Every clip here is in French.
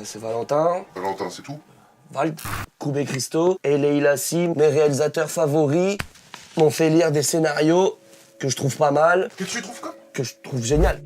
c'est Valentin. Valentin, c'est tout? Val, Koub et Christo. Et Leïla Sim, mes réalisateurs favoris, m'ont fait lire des scénarios que je trouve pas mal. Que tu trouves quoi? Que je trouve génial.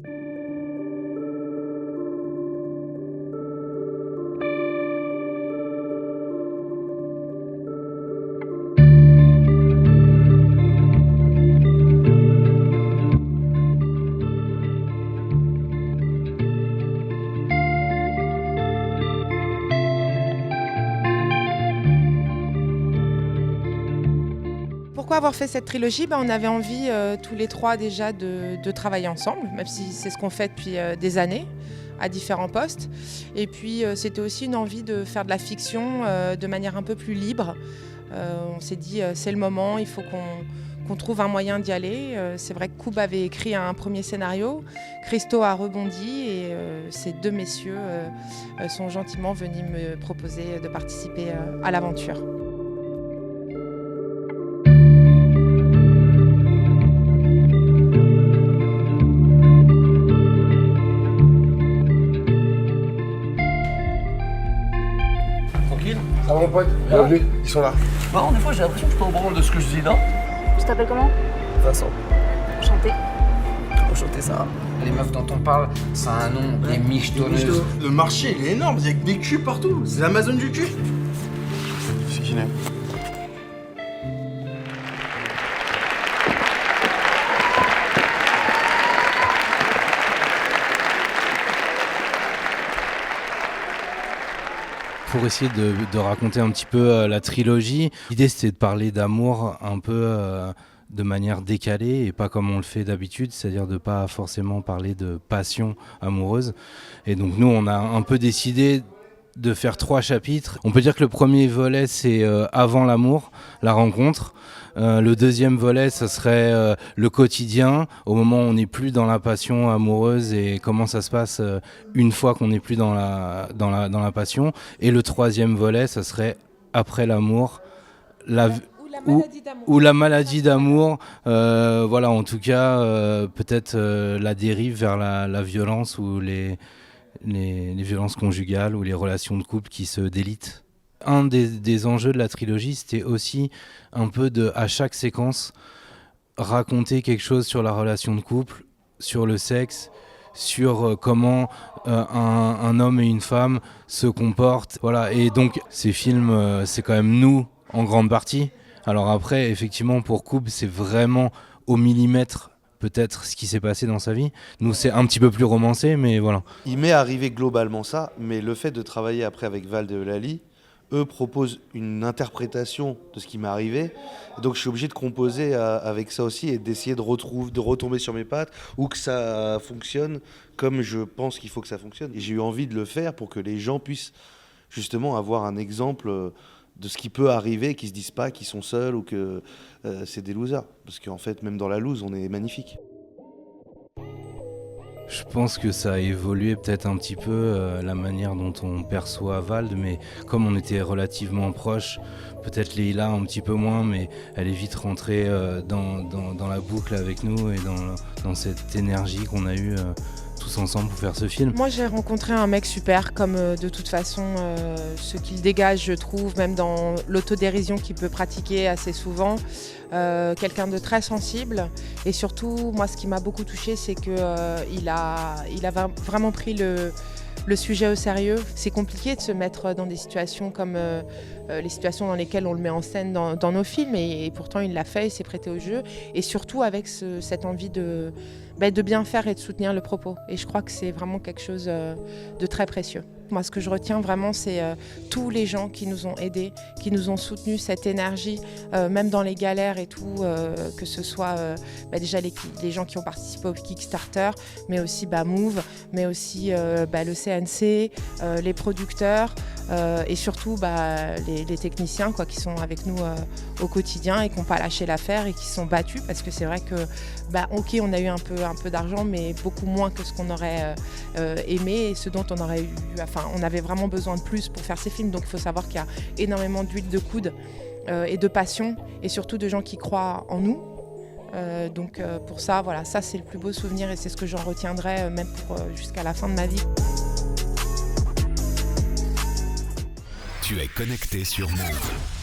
Pourquoi avoir fait cette trilogie? On avait envie tous les trois déjà de travailler ensemble, même si c'est ce qu'on fait depuis des années, à différents postes. Et puis c'était aussi une envie de faire de la fiction de manière un peu plus libre. On s'est dit c'est le moment, il faut qu'on trouve un moyen d'y aller. C'est vrai que Koub avait écrit un premier scénario, Christo a rebondi et ces deux messieurs sont gentiment venus me proposer de participer à l'aventure. Ça va mon pote? Bienvenue, ils sont là. Bon, des fois j'ai l'impression que je peux en branle de ce que je dis, non? Tu t'appelles comment? Vincent. Enchanté. Enchanté, ça. Les meufs dont on parle, ça a un nom, les michetonneuses. Le marché, il est énorme, il y a que des culs partout. C'est l'Amazon du cul. C'est qui n'est? Pour essayer de raconter un petit peu la trilogie, l'idée c'était de parler d'amour un peu de manière décalée et pas comme on le fait d'habitude, c'est-à-dire de pas forcément parler de passion amoureuse. Et donc nous on a un peu décidé de faire 3 chapitres. On peut dire que le premier volet c'est avant l'amour, la rencontre. Le deuxième volet, ça serait le quotidien, au moment où on n'est plus dans la passion amoureuse et comment ça se passe une fois qu'on n'est plus dans la passion. Et le troisième volet, ça serait après l'amour, ou la maladie d'amour. Voilà, en tout cas, peut-être la dérive vers la violence ou les violences conjugales ou les relations de couple qui se délitent. Un des enjeux de la trilogie, c'était aussi un peu à chaque séquence, raconter quelque chose sur la relation de couple, sur le sexe, sur comment un homme et une femme se comportent. Voilà. Et donc, ces films, c'est quand même nous, en grande partie. Alors après, effectivement, pour Koub, c'est vraiment au millimètre peut-être ce qui s'est passé dans sa vie. Nous, c'est un petit peu plus romancé, mais voilà. Il m'est arrivé globalement ça, mais le fait de travailler après avec Val et Eulalie, eux proposent une interprétation de ce qui m'est arrivé. Donc je suis obligé de composer avec ça aussi et d'essayer de retomber sur mes pattes ou que ça fonctionne comme je pense qu'il faut que ça fonctionne. Et j'ai eu envie de le faire pour que les gens puissent justement avoir un exemple de ce qui peut arriver, qu'ils se disent pas qu'ils sont seuls ou que c'est des losers. Parce qu'en fait, même dans la loose, on est magnifique. Je pense que ça a évolué peut-être un petit peu la manière dont on perçoit Vald, mais comme on était relativement proches, peut-être Leïla un petit peu moins, mais elle est vite rentrée dans la boucle avec nous et dans cette énergie qu'on a eue tous ensemble pour faire ce film. Moi j'ai rencontré un mec super, comme de toute façon ce qu'il dégage je trouve, même dans l'autodérision qu'il peut pratiquer assez souvent. Quelqu'un de très sensible et surtout moi ce qui m'a beaucoup touchée c'est qu'il a vraiment pris le sujet au sérieux. C'est compliqué de se mettre dans des situations comme les situations dans lesquelles on le met en scène dans nos films et pourtant il l'a fait, il s'est prêté au jeu et surtout avec cette envie de bien faire et de soutenir le propos. Et je crois que c'est vraiment quelque chose de très précieux. Moi, ce que je retiens vraiment, c'est tous les gens qui nous ont aidés, qui nous ont soutenus, cette énergie, même dans les galères et tout, que ce soit déjà les gens qui ont participé au Kickstarter, mais aussi Move, mais aussi le CNC, les producteurs et surtout les techniciens qui sont avec nous au quotidien et qui n'ont pas lâché l'affaire et qui se sont battus parce que c'est vrai que ok, on a eu un peu d'argent, mais beaucoup moins que ce qu'on aurait aimé et ce dont on aurait eu. On avait vraiment besoin de plus pour faire ces films, donc il faut savoir qu'il y a énormément d'huile de coude et de passion, et surtout de gens qui croient en nous. Donc pour ça, voilà, ça c'est le plus beau souvenir et c'est ce que j'en retiendrai même jusqu'à la fin de ma vie. Tu es connecté sur Move.